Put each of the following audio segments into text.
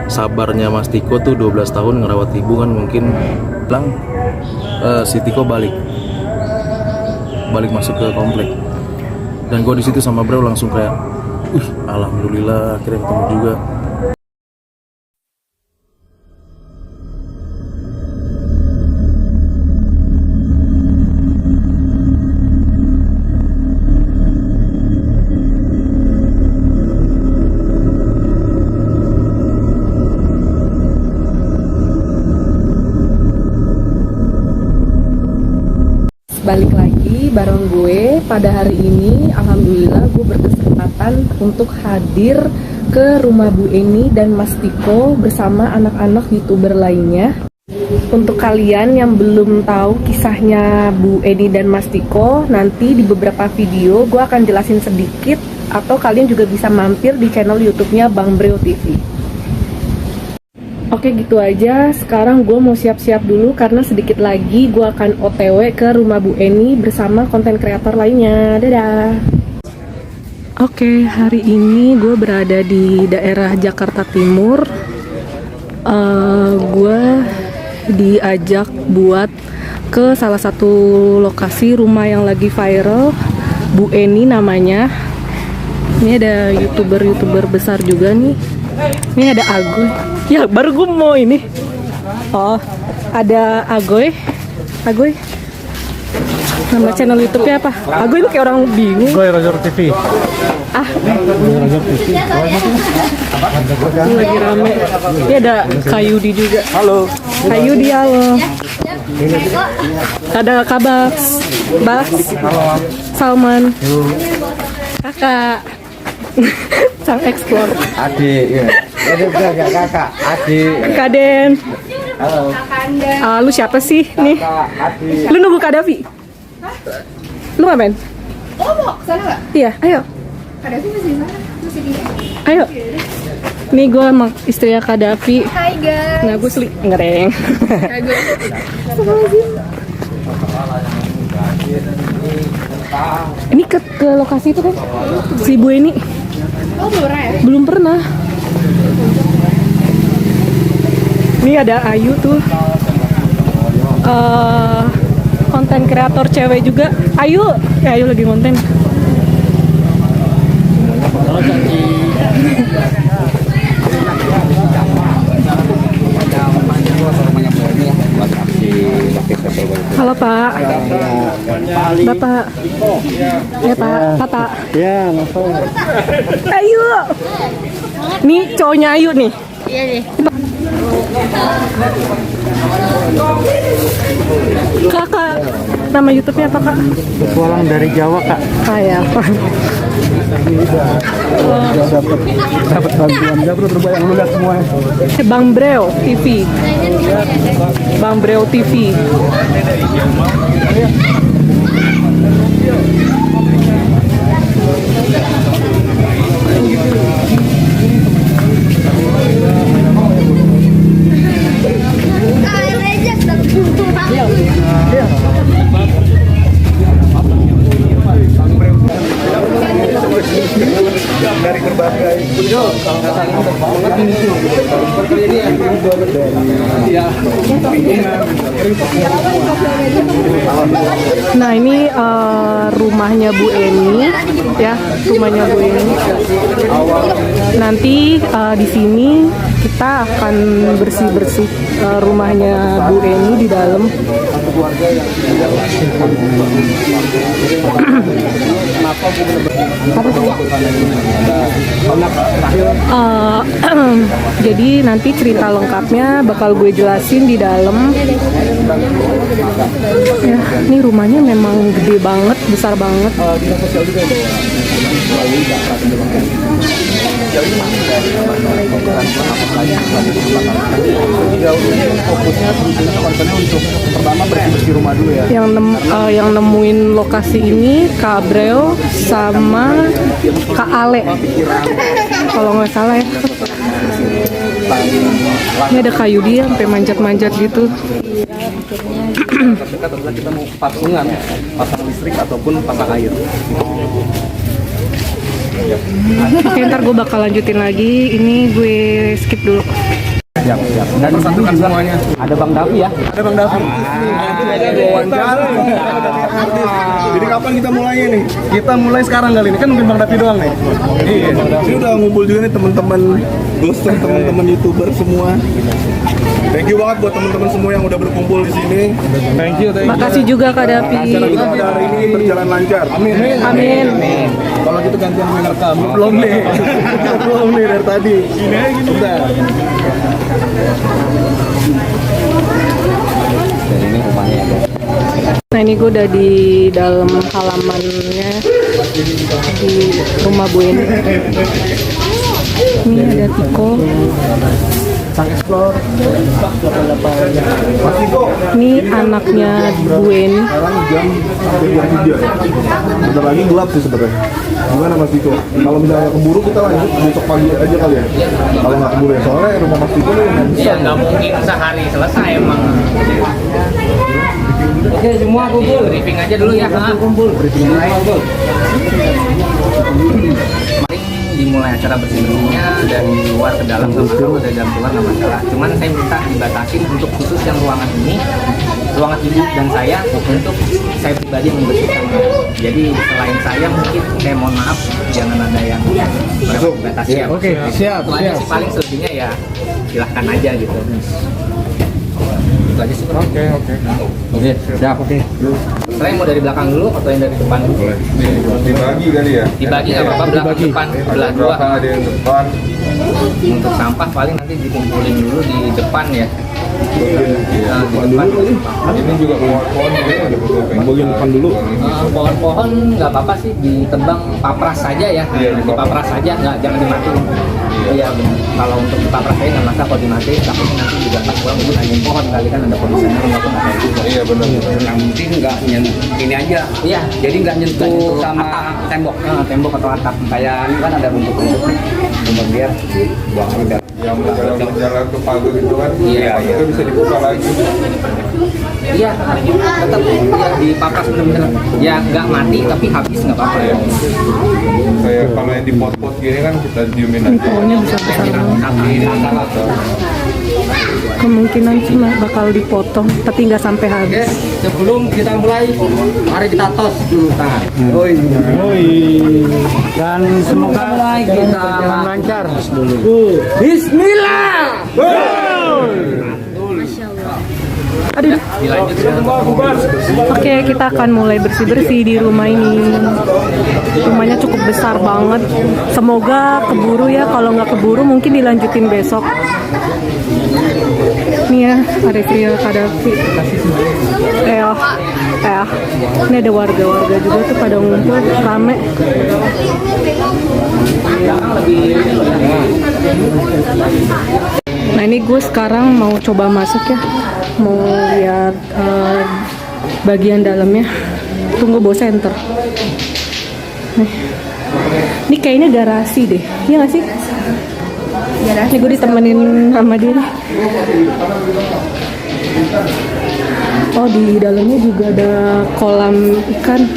sabarnya Mas Tiko tuh 12 tahun ngerawat ibu kan, mungkin bilang si Tiko balik masuk ke komplek. Dan gue di situ sama bro langsung kayak, alhamdulillah akhirnya ketemu juga. Balik lagi bareng gue pada hari ini. Alhamdulillah gue berkesempatan untuk hadir ke rumah Bu Eni dan Mas Tiko bersama anak-anak YouTuber lainnya. Untuk kalian yang belum tahu kisahnya Bu Eni dan Mas Tiko, nanti di beberapa video gue akan jelasin sedikit, atau kalian juga bisa mampir di channel YouTube-nya Bang Breo TV. Oke, gitu aja. Sekarang gue mau siap-siap dulu karena sedikit lagi gue akan OTW ke rumah Bu Eni bersama konten kreator lainnya. Dadah. Oke, hari ini gue berada di daerah Jakarta Timur. Gue diajak buat ke salah satu lokasi rumah yang lagi viral, Bu Eni namanya. Ini ada YouTuber besar juga nih. Ini ada Agoy. Ya, baru gue mau ini. Oh, ada Agoy. Nama channel YouTube-nya apa? Agoy itu kayak orang bingung. Agoy Roger TV. Roger TV. Ini lagi rame. Ini ada Kayudi juga. Halo. Kayudi, halo. Ada Kabaks, Bas, Salman, Kakak. Sang explore. Adik, ya. Ada kakak, adik. Kaden. Halo. Lu siapa sih nih? Adik. Lu nunggu Kak Davi? Lu ngapain? Oh, mau kesana nggak? Iya, ayo. Ada sih masih di sana, masih di. Ayo. Nih gue sama istrinya Kak Davi. Hai guys. Nah, gue seling enggak deng. Hai gue. Ini ke lokasi itu kan? Si Bu Eni. Oh, belum pernah ya? Belum pernah. Ini ada Ayu tuh. Konten kreator cewek juga. Ayu, ya Ayu lagi konten. Halo Pak. Bapak. Ya Pak. Ya, langsung. Ayu. Nih cowoknya Ayu nih. Iya deh. Kakak, nama YouTube-nya apa Kak? Petualang dari Jawa, Kak. Kayak apa? Dapat bantuan. Dapat terbaik yang lu lihat semua. Bang Breo TV. Bang Breo TV. Dari berbagai Nah ini rumahnya Bu Eni, ya rumahnya Bu Eni. Nanti di sini kita akan bersih rumahnya Bu Eni di dalam. Jadi nanti cerita lengkapnya bakal gue jelasin di dalam. Ya, ini rumahnya memang gede banget, besar banget. fokusnya kontennya untuk pertama bersih rumah dulu ya. Yang nemuin lokasi ini Kak Breo sama Kak Ale, kalau nggak salah ya. Ini ada kayu dia sampai manjat-manjat gitu. Terdekat adalah kita mau patungan, pasang listrik ataupun pasang air. Oke, ntar gue bakal lanjutin lagi. Ini gue skip dulu. Siap. Dan persatukan semuanya. Ada Bang Davi ya? Ada Bang Davi. Wawancara. Jadi kapan kita mulainya nih? Kita mulai sekarang kali ini, kan mungkin Bang Davi doang nih. Iya. Ini udah ngumpul juga nih teman-teman Ghoster, teman-teman YouTuber semua. Thank you banget buat teman-teman semua yang udah berkumpul di sini. Thank you. Makasih juga Kak Davi. Acara kita pada hari ini berjalan lancar. Amin. Amin. Kalau gitu gantian gue ngerekam. Belum nih. Belum nih dari tadi. Ini aja gini. Udah. Dan ini rumahnya ya. Nah ini gue udah di dalam halamannya di rumah Bu Eni. Ini ada Tiko. Ini anaknya Bu Eni. Sekarang jam 3. Bentar lagi gelap sih sebenarnya. Gimana Mas Diko? Kalau misalnya keburu kita lanjut besok pagi aja kali ya. Kalau nggak keburu ya, soalnya rumah Mas Diko ini nggak bisa. Ya nggak mungkin sehari selesai emang. Oke semua kumpul. Briefing aja dulu ya. Kumpul. Briefing dulu. Paling dimulai acara bersih-bersihnya dari luar ke dalam nggak masalah, dari dalam keluar nggak masalah. Cuman saya minta dibatasin untuk khusus yang ruangan ini, ruangan ibu dan saya untuk saya pribadi yang membersihkan. Jadi selain saya mungkin saya mohon maaf jangan ada yang dibatasi ya. Oke, siap. Itu aja sih, paling selebihnya ya silahkan aja gitu. Itu aja sih. Oke, siap. Saya mau dari belakang dulu atau yang dari depan dulu? Boleh. Dibagi kali ya? Dibagi nggak apa-apa, belakang depan, belah dua. Ada yang depan. Untuk sampah paling nanti dikumpulin dulu di depan ya. Nah, di depan. Ini juga pohon-pohon juga ada beberapa. Bagian depan dulu. Pohon-pohon nggak apa-apa sih, ditebang papras saja ya. Iya, Di papras saja, nggak jangan dimatiin. Iya benar. Kalau untuk papras saya nggak masalah kalau dimatiin, tapi nanti juga pas pulang ibu nanyain pohon kali kan ada komisioner nggak pun ada juga. Iya benar. Yang penting nggak nyentuh ini aja. Iya, Jadi nggak nyentuh sama tembok. tembok atau atap. Kayak ini kan ada bentuk-bentuk. Bentuk dia buang udah. Yang jalan ke pagar itu kan, Iya, itu bisa dibuka lagi. Iya, tetap ya di papras benar-benar. Ya nggak mati tapi habis nggak apa-apa ya. Kayak kalau yang di pot-pot gini kan kita diemin Ini aja. pohonnya besar-besar banget. Atau Kemungkinan sih bakal dipotong, tapi nggak sampai Oke, habis. sebelum kita mulai, mari kita tos dulu tangan. Dan semoga Mulai kita lancar. Bismillah. Aduh. Oke, kita akan mulai bersih-bersih di rumah ini. Rumahnya cukup besar banget. Semoga keburu ya. Kalau nggak keburu mungkin dilanjutin besok. Nih ya, ada Rio Kadafi. Ini ada warga-warga juga tuh pada ngumpul rame. Nah ini gue sekarang mau coba masuk ya, mau lihat bagian dalamnya. Tunggu bawa senter. Ini kayaknya garasi deh, iya nggak sih? Garasi. Gue ditemenin sama dia. Oh di dalamnya juga ada kolam ikan.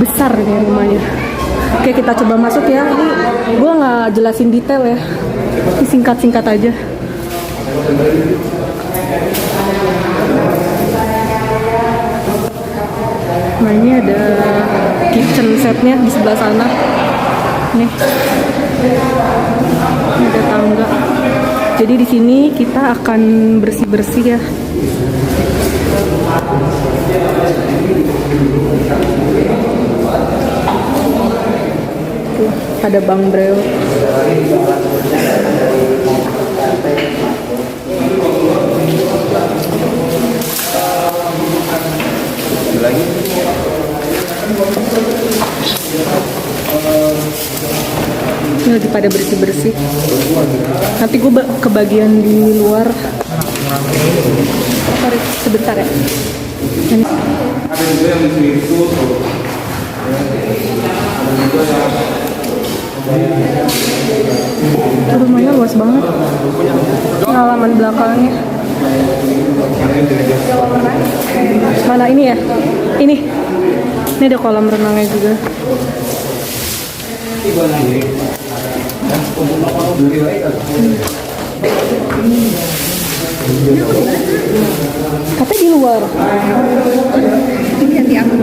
Besar nih rumahnya. Oke kita coba masuk ya. Ini gue nggak jelasin detail ya. Ini singkat-singkat aja. Nah ini ada kitchen setnya di sebelah sana. Nih. Ini ada tangga. Jadi di sini kita akan bersih-bersih ya. Tuh, ada Bang Breo. lagi. Ini lagi pada bersih-bersih. Nanti gue ke bagian di luar. Sorry, sebentar ya. Ini. Ada juga yang di itu. Rumahnya luas banget. Halaman belakangnya. Mana ini ya? Ini ada kolam renangnya juga. Katanya di luar. Ini ganti aku.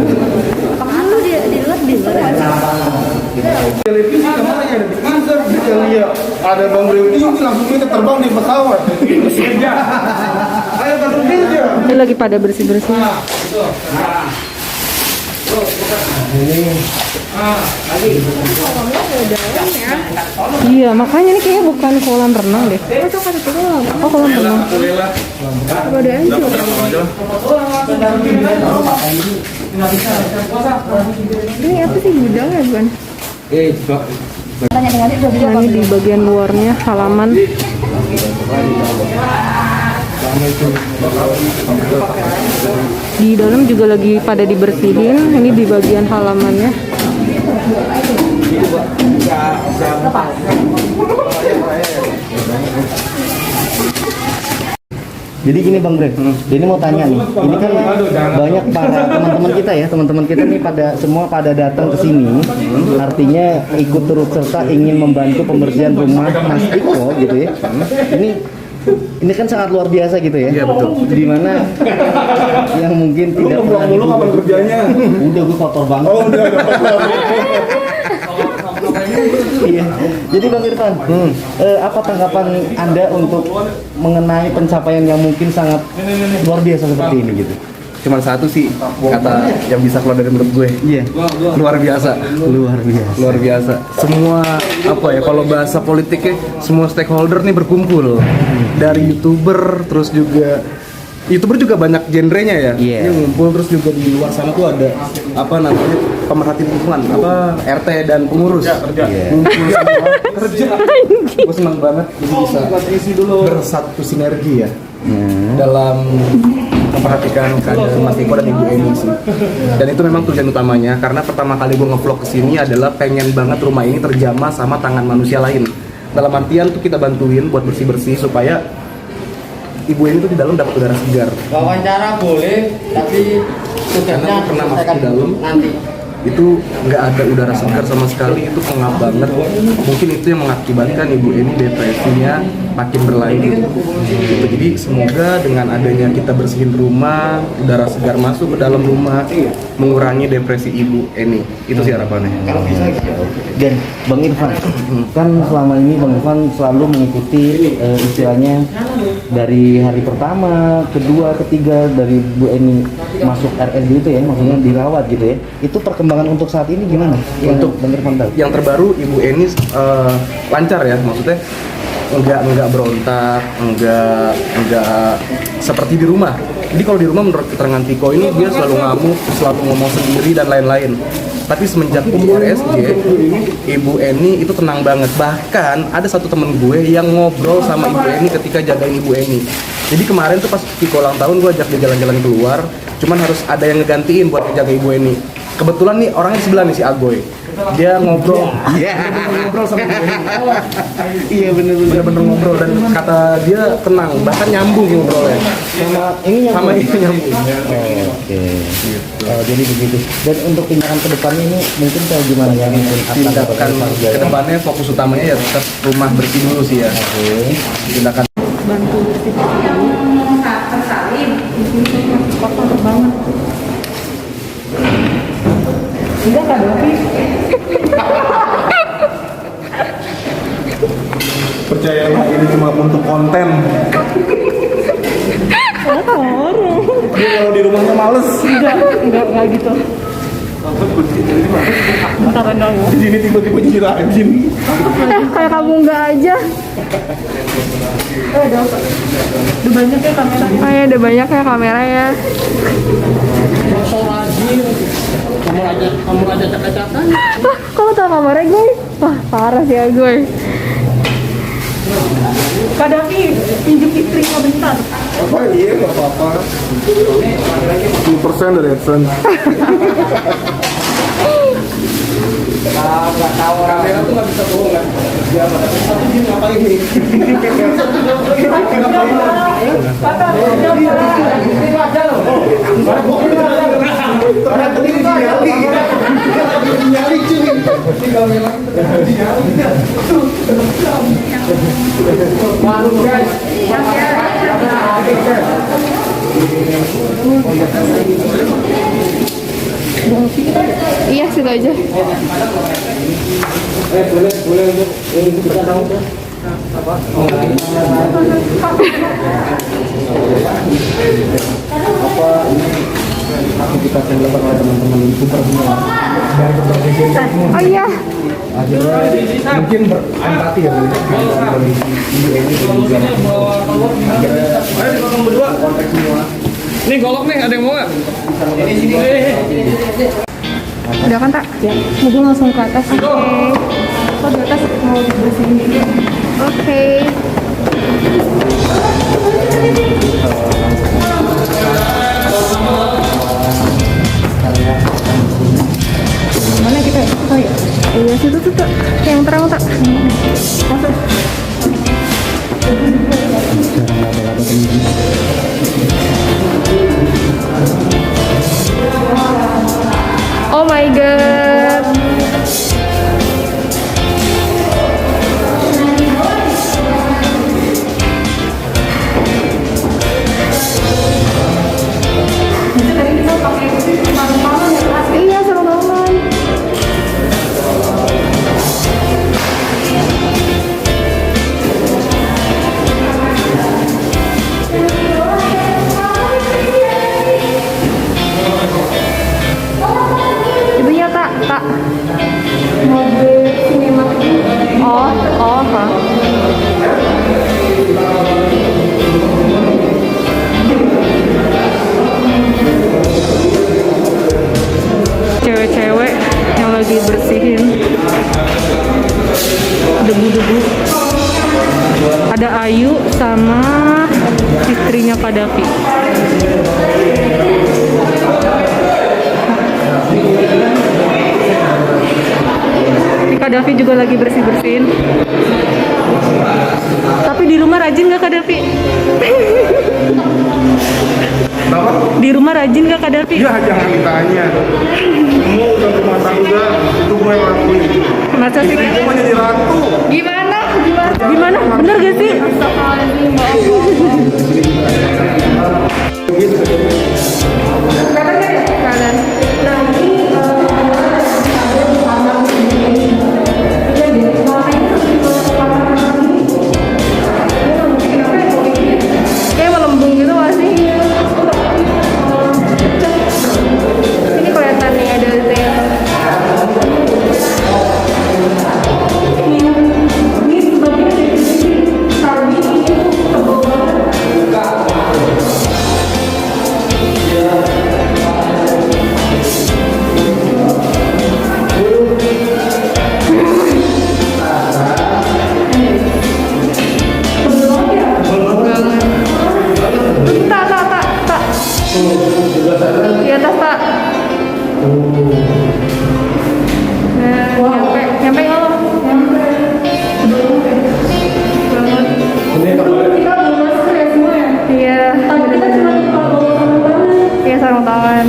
Apakah lu di luar Televisi namanya ada di kantor, bisa lihat ada Bang Breu tinggi langsung kita terbang di pesawat. Ayo bantu kerja. Ini lagi pada bersih-bersih. Iya, makanya ini kayaknya bukan kolam renang deh. Masuk ke situ doang. Oh, kolam renang. Coba deh aja. Ini apa sih gudang ya bukan? Nah, ini di bagian luarnya halaman. Di dalam juga lagi pada dibersihin. Ini di bagian halamannya. Jadi gini Bang Bre, ini mau tanya nih, ini kan banyak para teman-teman kita nih semua pada datang ke sini, artinya ikut turut serta ingin membantu pembersihan rumah Mas Iko gitu ya. Ini kan sangat luar biasa gitu ya. Iya betul. Dimana yang mungkin tidak Lu pulang dulu kapan kerjanya? Udah gue kotor banget. Oh udah. Iya. Jadi Bang Irfan, apa tanggapan Anda untuk mengenai pencapaian yang mungkin sangat luar biasa seperti ini gitu? Cuman satu sih kata yang bisa keluar dari mulut gue. Iya. Luar biasa. Luar biasa. Luar biasa. Semua apa ya kalau bahasa politiknya semua stakeholder nih berkumpul. Dari YouTuber terus juga YouTuber juga banyak genrenya ya. Iya. Ini ngumpul terus juga di luar sana tuh ada apa namanya pemerhati lingkungan, apa RT dan pengurus. Ngumpul semua kerja. Gue senang banget jadi bisa bersatu sinergi ya dalam memperhatikan keadaan Mas Iko dan Ibu Eni sih. Dan itu memang tujuan utamanya karena pertama kali gue ngevlog kesini adalah pengen banget rumah ini terjamah sama tangan manusia lain. Dalam artian tuh kita bantuin buat bersih-bersih supaya Ibu Eni tuh di dalam dapat udara segar. Wawancara boleh, tapi Karena aku pernah masuk ke dalam nanti. itu nggak ada udara segar sama sekali, itu pengap banget. Mungkin itu yang mengakibatkan Ibu Eni depresinya makin berlanjut gitu. Jadi semoga dengan adanya kita bersihin rumah, udara segar masuk ke dalam rumah, mengurangi depresi Ibu Eni. Itu sih harapannya. Kalau bisa dan Bang Irfan kan selama ini Bang Irfan selalu mengikuti istilahnya dari hari pertama, kedua, ketiga dari Bu Eni masuk RSD itu ya, maksudnya dirawat gitu ya. Itu perkembangan untuk saat ini gimana? Untuk Bang Irfan tahu. yang terbaru Ibu Eni lancar ya, maksudnya enggak berontak, enggak seperti di rumah. Jadi kalau di rumah menurut keterangan Tiko ini dia selalu ngamuk, selalu ngomong sendiri dan lain-lain. Tapi semenjak di RSJ, Ibu Eni itu tenang banget. Bahkan ada satu temen gue yang ngobrol sama Ibu Eni ketika jagain Ibu Eni. Jadi kemarin tuh pas Tiko ulang tahun gue ajak dia jalan-jalan keluar, cuman harus ada yang ngegantiin buat jaga Ibu Eni. Kebetulan nih orangnya di sebelah nih si Agoy. Dia ngobrol, ngobrol sama Ibu Eni. Iya Bener-bener ngobrol dan kata dia tenang, bahkan nyambung ngobrolnya. Sama ini nyambung. Oke. Jadi begitu. Dan untuk tindakan kedepannya ini mungkin kayak gimana ya? Mungkin Tindakan kedepannya fokus utamanya ya tetap rumah bersih dulu sih ya. Tindakan Bantu bersih-bersih. Kotor banget. Enggak Kak Dovi. percayalah ini cuma untuk konten. Dia kalau di rumahnya males. Enggak gitu. Bentar dong. Di sini tiba-tiba jadi rajin. Kayak kamu enggak aja. Udah banyak ya kamera. Oh ya, udah banyak ya kamera ya. Kamu aja cak-cakan. Wah, kamu tahu kamarnya gue? Wah, parah sih ya gue. Kak Davi, pinjem istrinya bentar. Apa iya nggak apa-apa. 10% dari AdSense. Nggak tahu orang kamera tuh nggak bisa bohong kan? Dia apa? Tapi dia ngapain nih? Nyali cuy. Iya, situ aja. Aktivitas yang dilakukan oleh teman-teman super semua dari berbagai genre Oh iya. mungkin berempati ya dengan kondisi ibu ini dan juga Ayo dipotong berdua. Nih golok nih, ada yang mau nggak? Udah kan, Tak? Ya. Mobil langsung ke atas. Oke. Oh, di atas mau dibersihin. Oke. Mana kita? Oh ya. Iya, situ tuh, Tak. Yang terang, Tak. Masuk. Oh my god. Iya, seru banget. Itunya tak mode sinema. Oh, Kak. Cewek-cewek yang lagi bersihin debu-debu. Ada Ayu sama istrinya Kak Davi. Kak Davi juga lagi bersih-bersihin. Tapi di rumah rajin nggak Kak Davi? Di rumah rajin nggak Kak Davi? Ya jangan ditanya. Kamu udah rumah tangga, itu gue yang lakuin. Masa sih? Gue mau jadi ratu. Gimana? Gimana? Bener gak sih? Kanan. Nah, ini kayak melembung gitu gak sih? Ini kelihatan nih ada detail. Ini sebagian dari tadi itu tebal banget. Tak. Di atas, Tak. Nah, nyampe nggak lo? Nyampe. Kita belum masuk ya semua ya? Iya. Kita cuma iya, sarung tangan.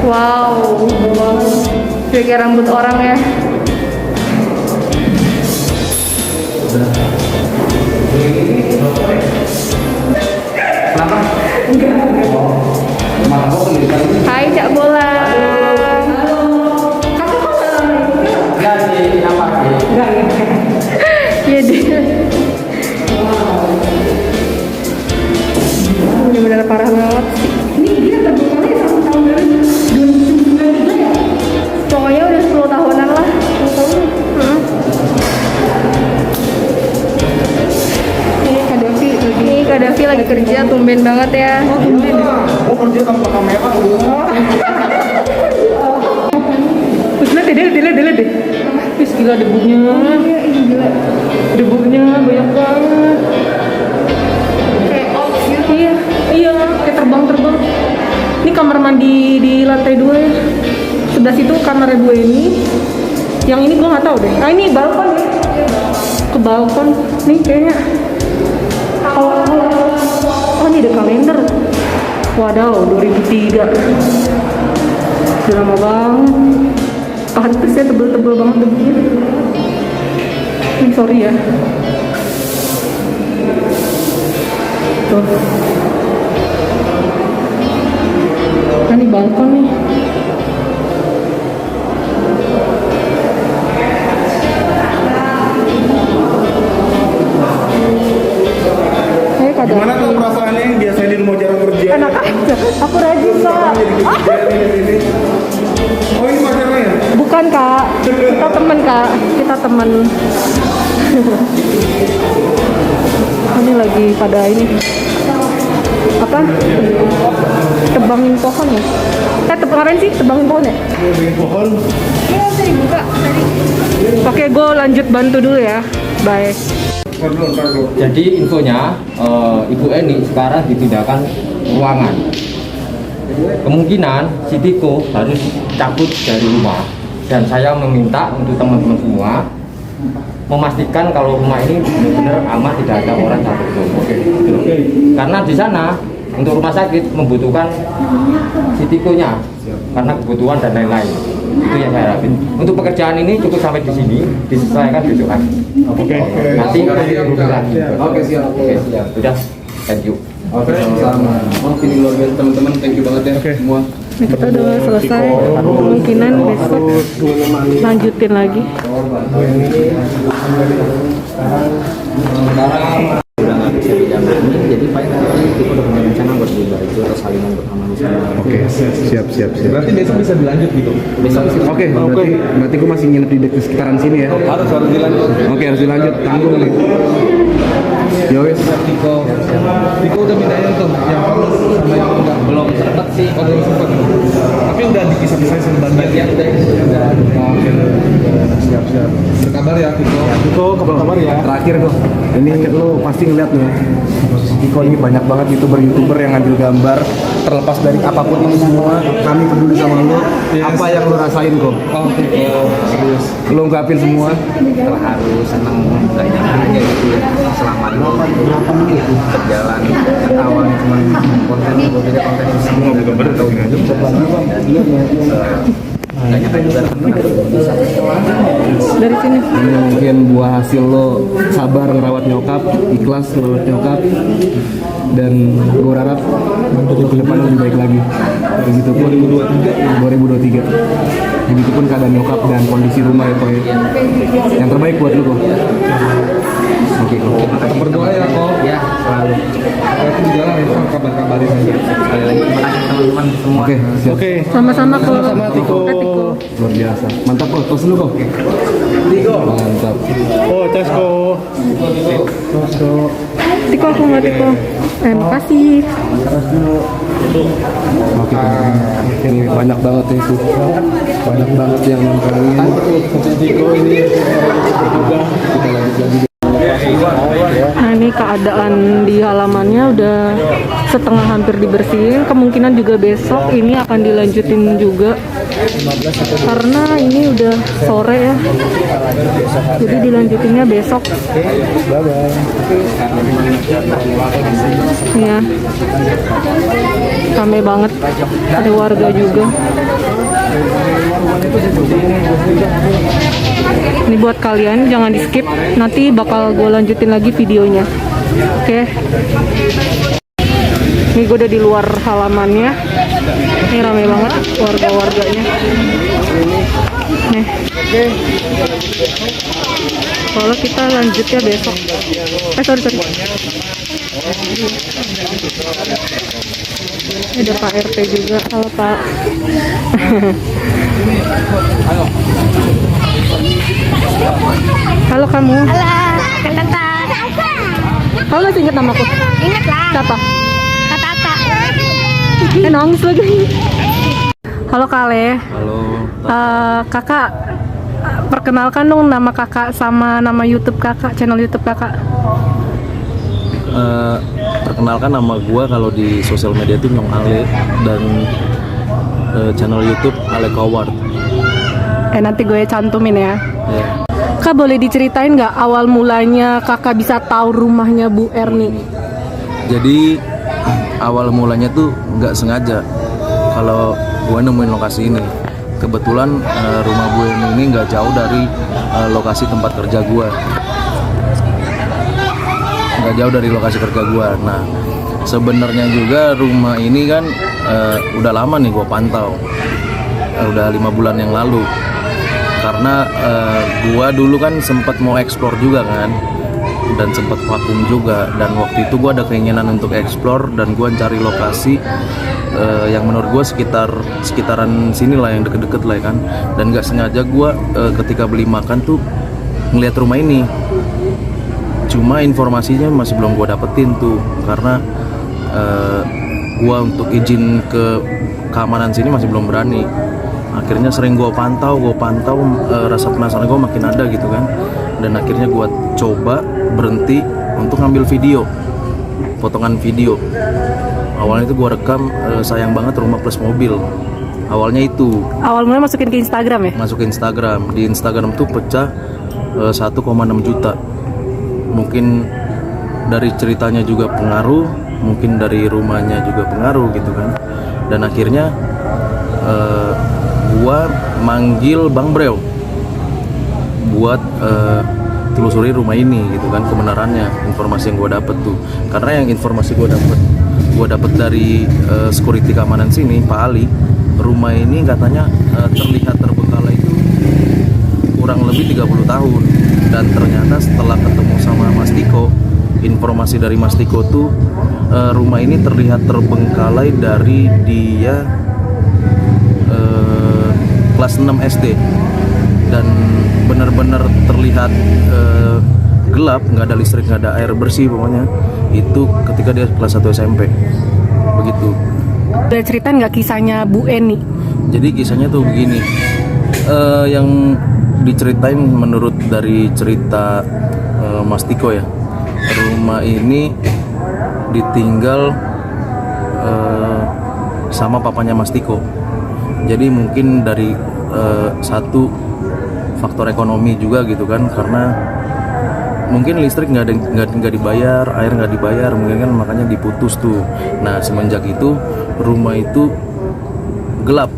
Wow. Kayak rambut orang ya. Hai Cak Bola. Kakak kok enggak sih, kenapa? Enggak ya. Iya deh. Bener-bener parah banget. Ini dia terbukanya 1 tahun dari 2009 ya? Pokoknya udah 10 tahunan lah. 10 tahun. Ini Kak Davi lagi kerja, tumben banget ya. Gue kerja tanpa kamera. Terus lihat deh. Terus gila debunya. Debunya banyak banget. Kayak off gitu. Iya, kayak terbang. Ini kamar mandi di lantai 2 ya. Sebelah situ kamar Bu Eni. Yang ini gue nggak tahu deh. Ah, ini balkon ya. Ke balkon. Nih kayaknya. Oh, ini ada kalender. Wadaw, 2003. Udah lama banget. Pantes ya, tebel-tebel banget debunya. Ini sorry ya. Tuh. Nah, ini balkon nih. Gimana tuh perasaannya yang biasanya di rumah jarang kerja? Enak aja, aku rajin kak. Oh ini pacarnya ya? Bukan kak, kita temen kak, kita temen. Ini lagi pada ini apa? Tebangin pohon ya? Ngapain sih tebangin pohon ya? Pohon. Ini nggak bisa dibuka tadi. Oke, gue lanjut bantu dulu ya. Bye. Jadi infonya Ibu Eni sekarang ditindakkan ruangan. Kemungkinan si Tiko harus cabut dari rumah dan saya meminta untuk teman-teman semua memastikan kalau rumah ini benar-benar aman, tidak ada orang satupun. Karena di sana untuk rumah sakit membutuhkan si Tikonya karena kebutuhan dan lain-lain. Itu yang saya harapin. Untuk pekerjaan ini cukup sampai di sini, diselesaikan besok lagi. Oke. Nanti lagi. Oke siap. Sudah. Thank you. Oke sama. Oke ini luar biasa teman-teman, thank you banget ya semua. Ini kita udah selesai. Kemungkinan besok lanjutin lagi. Sekarang udah nggak bisa dijamin, jadi paling nanti kita udah punya rencana buat di baju atau salinan buat aman sama. Oke siap. Berarti besok bisa dilanjut gitu? Besok sih. Oke, berarti gue masih nginep di sekitaran sini ya. Harus dilanjut. Oke, harus dilanjut. Tanggung nih. Yowes. Tiko udah mindahin tuh yang halus sama yang enggak. Belum sempet sih. Oh belum sempat. Tapi udah dipisah-pisahin sama bagian. Oke. Siap. Berkabar ya Tiko. Kabar ya. Terakhir kok. Ini lo pasti ngeliat nih. Tiko ini banyak banget youtuber yang ngambil gambar. Terlepas dari apapun ini semua, kami peduli sama lo. Apa yang lo rasain kok? Oh Tiko. Serius. Lo ungkapin semua. Terharu, seneng, nggak nyangka aja gitu ya. Selama ini berjalan yang awalnya cuma konten beda konten itu semua benar tahu hidup nggak nyangka juga bisa Dari sini. Ini mungkin buah hasil lo sabar ngerawat nyokap, ikhlas ngerawat nyokap, dan gue harap untuk ke depan lebih baik lagi. Begitu pun 2023. Begitupun keadaan nyokap dan kondisi rumah ya kok. Yang terbaik buat lo kok. Oke kok. Berdoa ya kok. ya selalu. Berarti di jalan ya kabar-kabarin aja. Sekali lagi terima kasih teman-teman semua. Oke, siap. Sama-sama kok. Tiko. Luar biasa. Mantap kok. Tos dulu kok. Mantap. Oh, Cesko. Tiko aku nggak Tiko. Makasih. Oke, ini banyak banget ya itu. Banyak banget yang nontonin. Tiko ini juga kita lanjut lagi. Nah ini keadaan di halamannya udah setengah hampir dibersihin. Kemungkinan juga besok ini akan dilanjutin juga karena ini udah sore ya. Jadi dilanjutinnya besok. Ya, rame banget. Ada warga juga. Ini buat kalian, jangan di skip. Nanti bakal gue lanjutin lagi videonya. Oke. Ini gue udah di luar halamannya. Ini rame banget warga-warganya. Nih. Kalau kita lanjutnya besok. Sorry. Ini ada Pak RT juga. Halo Pak. Halo kamu. Halo, kakak. Kamu masih ingat namaku? Ingat lah. Siapa? Kata-kata. Nangis lagi. Halo Kale. Halo. Kakak, perkenalkan dong nama kakak sama nama YouTube kakak, channel YouTube kakak. Perkenalkan nama gua kalau di sosial media itu Nyong Ale dan channel YouTube Ale Coward. Nanti gue cantumin ya. Ya. Kak boleh diceritain nggak awal mulanya kakak bisa tahu rumahnya Bu Erni? Jadi awal mulanya tuh nggak sengaja kalau gue nemuin lokasi ini. Kebetulan rumah gue ini nggak jauh dari lokasi tempat kerja gue, nggak jauh dari lokasi kerja gue. Nah, sebenarnya juga rumah ini kan udah lama nih gue pantau, udah 5 bulan yang lalu. Karena gue dulu kan sempat mau eksplor juga kan, dan sempat vakum juga. Dan waktu itu gue ada keinginan untuk eksplor dan gue cari lokasi yang menurut gue sekitaran sini lah, yang deket-deket lah ya kan. Dan nggak sengaja gue ketika beli makan tuh ngeliat rumah ini. Cuma informasinya masih belum gue dapetin tuh, karena gue untuk izin ke keamanan sini masih belum berani. Akhirnya sering gue pantau, rasa penasaran gue makin ada gitu kan. Dan akhirnya gue coba berhenti untuk ngambil video, potongan video. Awalnya itu gue rekam, sayang banget rumah plus mobil. Awalnya itu. Awal mulai masukin ke Instagram ya? Masuk ke Instagram. Di Instagram tuh pecah 1,6 juta. Mungkin dari ceritanya juga pengaruh, mungkin dari rumahnya juga pengaruh gitu kan. Dan akhirnya gue manggil Bang Breo buat telusuri rumah ini gitu kan, kebenarannya, informasi yang gue dapet tuh. Karena yang informasi gue dapet dari security keamanan sini, Pak Ali, rumah ini katanya terlihat terbengkalai itu kurang lebih 30 tahun. Dan ternyata setelah ketemu sama Mas Tiko, informasi dari Mas Tiko tuh rumah ini terlihat terbengkalai dari dia kelas 6 SD. Dan benar-benar terlihat gelap, nggak ada listrik, nggak ada air bersih pokoknya. Itu ketika dia kelas 1 SMP. Begitu. Udah ceritain nggak kisahnya Bu Eni? Jadi kisahnya tuh begini, yang diceritain menurut dari cerita Mas Tiko ya, rumah ini ditinggal sama papanya Mas Tiko. Jadi mungkin dari satu faktor ekonomi juga gitu kan, karena mungkin listrik nggak dibayar, air nggak dibayar, mungkin kan makanya diputus tuh. Nah, semenjak itu rumah itu gelap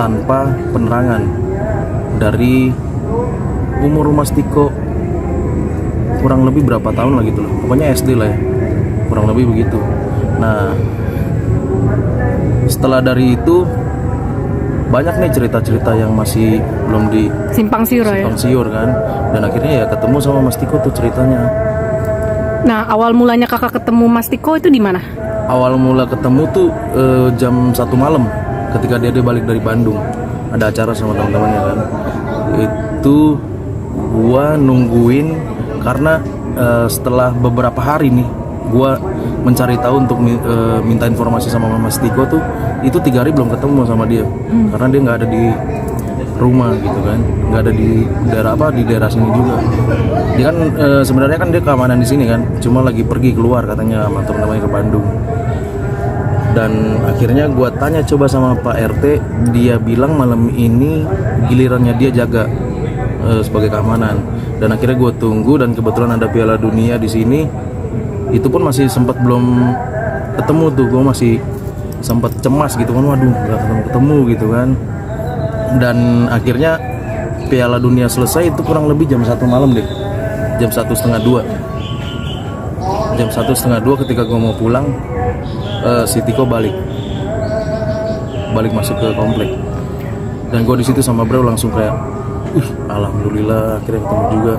tanpa penerangan. Dari umur Mas Tiko kurang lebih berapa tahun lah gitu loh, pokoknya SD lah ya, kurang lebih begitu. Nah, setelah dari itu banyak nih cerita-cerita yang masih belum di Simpang siur kan. Dan akhirnya ya ketemu sama Mas Tiko tuh ceritanya. Nah, awal mulanya kakak ketemu Mas Tiko itu di mana? Awal mula ketemu tuh jam 1 malam ketika dia balik dari Bandung. Ada acara sama teman-temannya kan. Itu gua nungguin karena setelah beberapa hari nih gua mencari tahu untuk minta informasi sama Mas Tiko tuh, itu 3 hari belum ketemu sama dia. Karena dia nggak ada di rumah gitu kan, nggak ada di daerah sini juga. Dia kan sebenarnya kan dia keamanan di sini kan, cuma lagi pergi keluar katanya sama teman-temannya ke Bandung. Dan akhirnya gue tanya coba sama Pak RT, dia bilang malam ini gilirannya dia jaga sebagai keamanan. Dan akhirnya gue tunggu, dan kebetulan ada Piala Dunia di sini. Itu pun masih sempat belum ketemu tuh, gue masih sempat cemas gitu kan, waduh nggak ketemu gitu kan. Dan akhirnya Piala Dunia selesai itu kurang lebih jam 1 malam deh, jam 1:30. Jam 1:30 ketika gue mau pulang, si Tiko balik masuk ke komplek. Dan gue di situ sama bro langsung kayak, alhamdulillah akhirnya ketemu juga.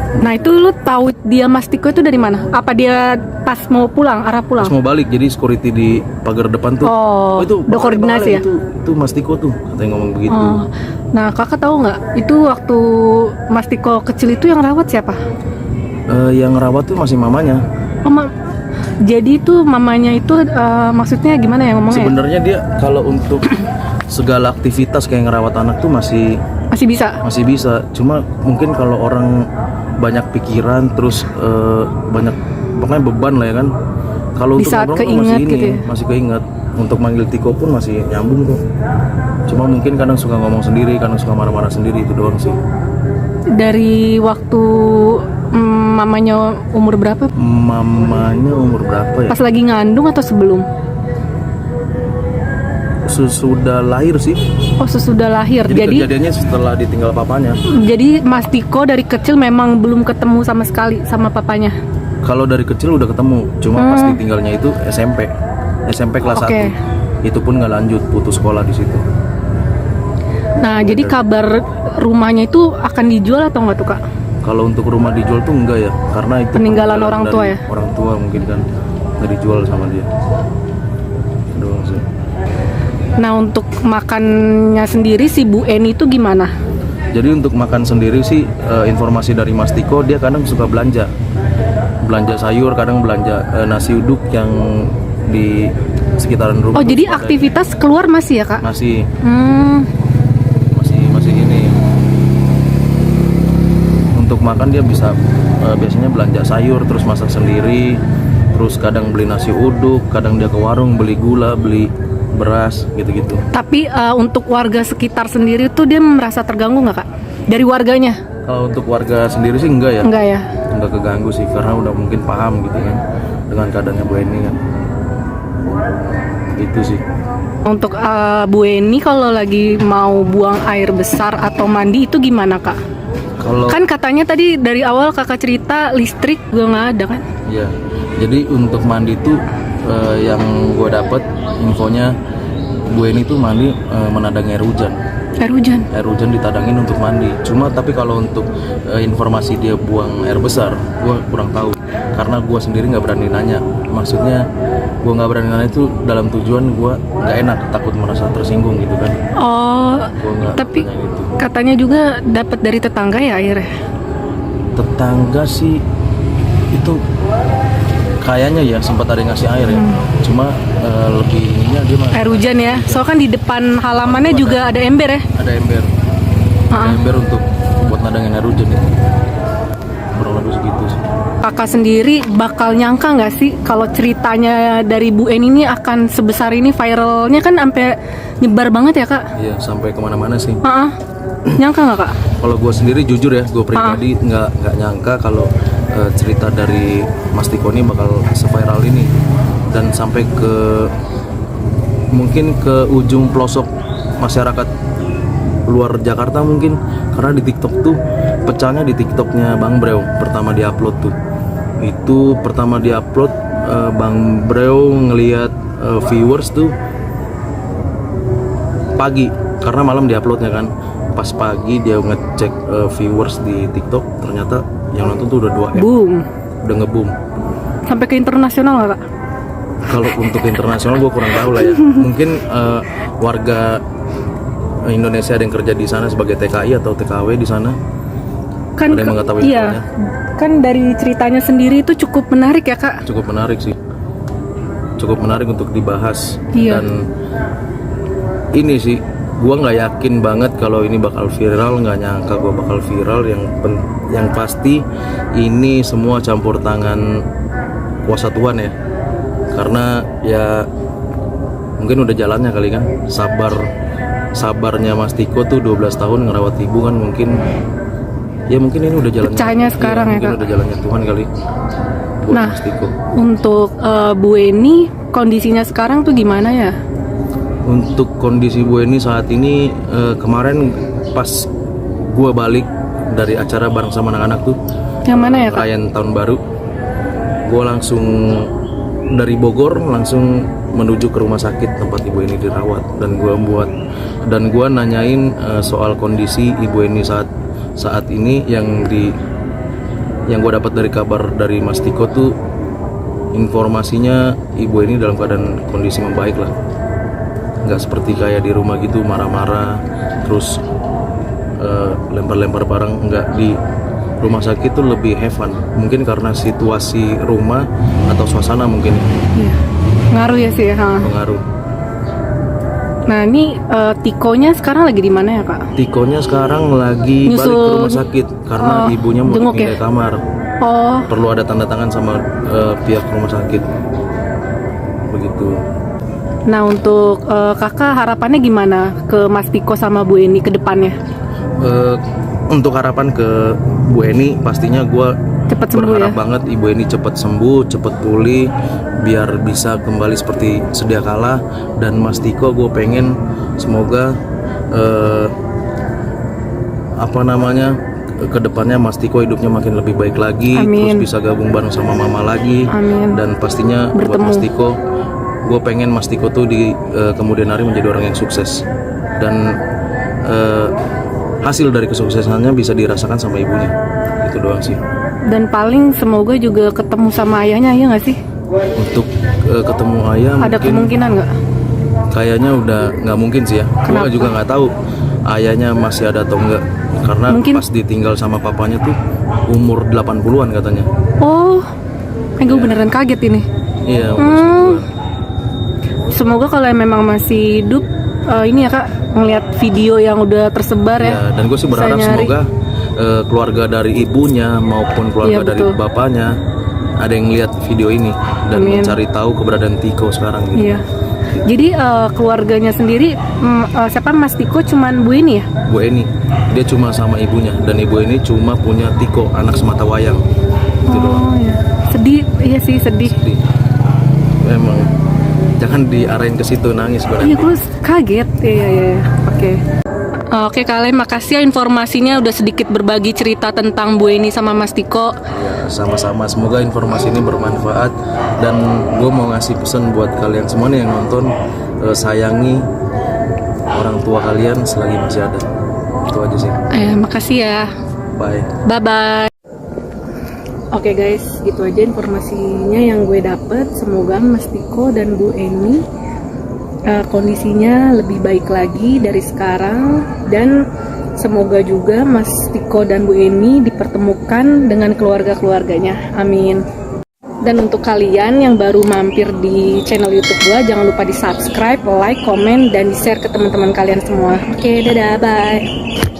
Nah, itu lu tahu dia Mas Tiko itu dari mana? Apa dia pas mau pulang, arah pulang? Pas mau balik, jadi security di pagar depan tuh. Oh, itu udah koordinasi ya? Itu Mas Tiko tuh, katanya ngomong begitu. Oh. Nah, kakak tahu nggak? Itu waktu Mas Tiko kecil itu yang rawat siapa? Yang rawat tuh masih mamanya. Oh, jadi itu mamanya itu maksudnya gimana ya ngomongnya? Sebenarnya dia kalau untuk segala aktivitas kayak ngerawat anak tuh masih bisa. Cuma mungkin kalau orang banyak pikiran terus banyak pokoknya beban lah ya kan. Kalau untuk ngobrol masih keinget. Untuk manggil Tiko pun masih nyambung kok. Cuma mungkin kadang suka ngomong sendiri, kadang suka marah-marah sendiri, itu doang sih. Dari waktu Mamanya umur berapa? Mamanya umur berapa ya? Pas lagi ngandung atau sebelum? Sesudah lahir sih. Oh, sesudah lahir. Jadi kejadiannya setelah ditinggal papanya. Jadi Mas Tiko dari kecil memang belum ketemu sama sekali sama papanya. Kalau dari kecil udah ketemu, cuma pas ditinggalnya itu SMP kelas 1. Itu pun nggak lanjut, putus sekolah di situ. Nah, jadi kabar rumahnya itu akan dijual atau enggak tuh, Kak? Kalau untuk rumah dijual tuh enggak ya, karena itu Peninggalan orang tua dari ya? Orang tua mungkin kan nggak dijual sama dia. Doang sih. Nah, untuk makannya sendiri si Bu Eni itu gimana? Jadi untuk makan sendiri sih informasi dari Mas Tiko, dia kadang suka belanja sayur, kadang belanja nasi uduk yang di sekitaran rumah. Oh, jadi aktivitas keluar masih ya, Kak? Masih Hmm. masih ini. Untuk makan dia bisa biasanya belanja sayur terus masak sendiri, terus kadang beli nasi uduk, kadang dia ke warung beli gula, beli beras gitu-gitu. Tapi untuk warga sekitar sendiri tuh dia merasa terganggu nggak, Kak? Dari warganya? Kalau untuk warga sendiri sih enggak ya. Enggak ya? Enggak keganggu sih, karena udah mungkin paham gitu kan dengan keadaannya Bu Eni kan. Itu sih. Untuk Bu Eni kalau lagi mau buang air besar atau mandi itu gimana, Kak? Kalau Kan katanya tadi dari awal Kakak cerita listrik juga nggak ada kan? ya, jadi untuk mandi tuh yang gue dapet infonya Bu Eni tuh mandi menadangi air hujan. Air hujan? Air hujan ditadangin untuk mandi. Cuma tapi kalau untuk informasi dia buang air besar, gue kurang tahu. Karena gue sendiri nggak berani nanya. Maksudnya gue nggak berani nanya itu dalam tujuan gue nggak enak, takut merasa tersinggung gitu kan. Oh, Gua nggak tapi tanya gitu. katanya juga dapat dari tetangga ya airnya? Tetangga sih itu kayaknya ya sempat ada yang ngasih air ya. Cuma lebih ininya dia mah Air hujan ya? Soalnya kan di depan halamannya juga ada ember ya? ada ember. Ada ember untuk buat nadangin air hujan itu. Kurang lebih segitu sih. Kakak sendiri bakal nyangka nggak sih kalau ceritanya dari Bu Eni ini akan sebesar ini, viralnya kan sampai nyebar banget ya, Kak? Iya, sampai kemana-mana sih. Nyangka nggak, Kak? Kalau gue sendiri jujur ya, gue pribadi nggak nyangka kalau cerita dari Mas Tiko ini bakal seviral ini dan sampai ke mungkin ke ujung pelosok masyarakat luar Jakarta mungkin, karena di TikTok tuh pecahnya di TikToknya Bang Breo pertama diupload tuh. Itu pertama diupload Bang Breo ngelihat viewers tuh pagi, karena malam diuploadnya kan. Pas pagi dia ngecek viewers di TikTok, ternyata yang nonton tuh udah 2M. Boom. Udah nge-boom. Sampai ke internasional nggak, Kak? Kalau untuk internasional gue kurang tahu lah ya. Mungkin warga Indonesia ada yang kerja di sana sebagai TKI atau TKW di sana. Kan Ada yang mengetahui iya. infonya? Kan dari ceritanya sendiri itu cukup menarik ya, Kak? Cukup menarik sih. Cukup menarik untuk dibahas. Iya. Dan ini sih, gue nggak yakin banget kalau ini bakal viral, nggak nyangka gue bakal viral. Yang pasti ini semua campur tangan kuasa Tuhan ya. Karena ya mungkin udah jalannya kali kan. Sabarnya Mas Tiko tuh 12 tahun ngerawat ibu kan, mungkin ini udah jalannya. Pecahnya sekarang ya, mungkin Kak? udah jalannya Tuhan kali buat Nah, Mas Tiko. untuk Bu Eni kondisinya sekarang tuh gimana ya? Untuk kondisi Bu Eni saat ini kemarin pas gue balik dari acara bareng sama anak-anak tuh, Yang mana ya, Kak? perayaan tahun baru, gue langsung dari Bogor langsung menuju ke rumah sakit tempat Ibu Eni dirawat, dan gue nanyain soal kondisi Ibu Eni saat ini. Yang gue dapat dari kabar dari Mas Tiko tuh informasinya Ibu Eni dalam keadaan kondisi membaik lah, nggak seperti kayak di rumah gitu marah-marah terus lempar-lempar barang. Nggak, di rumah sakit tuh lebih have fun, mungkin karena situasi rumah atau suasana mungkin Iya. Ngaruh ya sih, ha. pengaruh. Nah, ini Tikonya sekarang lagi di mana ya, Kak? Tikonya sekarang lagi balik ke rumah sakit karena ibunya mau jenguk pindah ya? kamar. Oh, Perlu ada tanda tangan sama pihak rumah sakit. Begitu. nah untuk Kakak harapannya gimana ke Mas Tiko sama Bu Eni ke depannya? Untuk harapan ke Bu Eni pastinya gue Cepat sembuh berharap ya. banget ibu ini cepat sembuh, cepat pulih, biar bisa kembali seperti sedia kala. Dan Mas Tiko gue pengen semoga kedepannya Mas Tiko hidupnya makin lebih baik lagi, Amin. terus bisa gabung bareng sama mama lagi. Amin. Dan pastinya buat Bertemu. Mas Tiko, gue pengen Mas Tiko tuh di kemudian hari menjadi orang yang sukses, dan hasil dari kesuksesannya bisa dirasakan sama ibunya. Itu doang sih. Dan paling semoga juga ketemu sama ayahnya, ya nggak sih? Untuk ketemu ayah Ada mungkin kemungkinan nggak? kayaknya udah nggak mungkin sih ya. Kenapa? Gue juga nggak tahu ayahnya masih ada atau enggak, karena Mungkin- pas ditinggal sama papanya tuh umur 80-an katanya. Oh, gue beneran kaget ini. Iya, umur 90-an. Semoga kalau memang masih hidup, ini ya Kak, ngeliat video yang udah tersebar ya. Ya, dan gue sih Bisa berharap nyari. semoga keluarga dari ibunya maupun keluarga Iya, dari betul. bapaknya ada yang lihat video ini dan Amin. mencari tahu keberadaan Tiko sekarang gitu. Iya. Jadi keluarganya sendiri, siapa Mas Tiko cuman Bu ini ya? Bu Eni, dia cuma sama ibunya, dan ibu ini cuma punya Tiko, anak semata wayang. Itu doang. Oh iya. Sedih, iya sih sedih. Jadi, memang jangan diarahin ke situ, nangis gue Iya, nanti. gue kaget. Iya. Oke. Oke, kalian makasih ya informasinya udah sedikit berbagi cerita tentang Bu Eni sama Mas Tiko. Ya, sama-sama. Semoga informasi ini bermanfaat, dan gue mau ngasih pesan buat kalian semua nih yang nonton, sayangi orang tua kalian selagi masih ada. Itu aja sih. Makasih ya. Bye. Bye-bye. Oke guys, gitu aja informasinya yang gue dapet. Semoga Mas Tiko dan Bu Eni kondisinya lebih baik lagi dari sekarang, dan semoga juga Mas Tiko dan Bu Eni dipertemukan dengan keluarga-keluarganya. Amin. Dan untuk kalian yang baru mampir di channel YouTube gue, jangan lupa di subscribe, like, komen, dan di share ke teman-teman kalian semua. Oke, dadah, bye.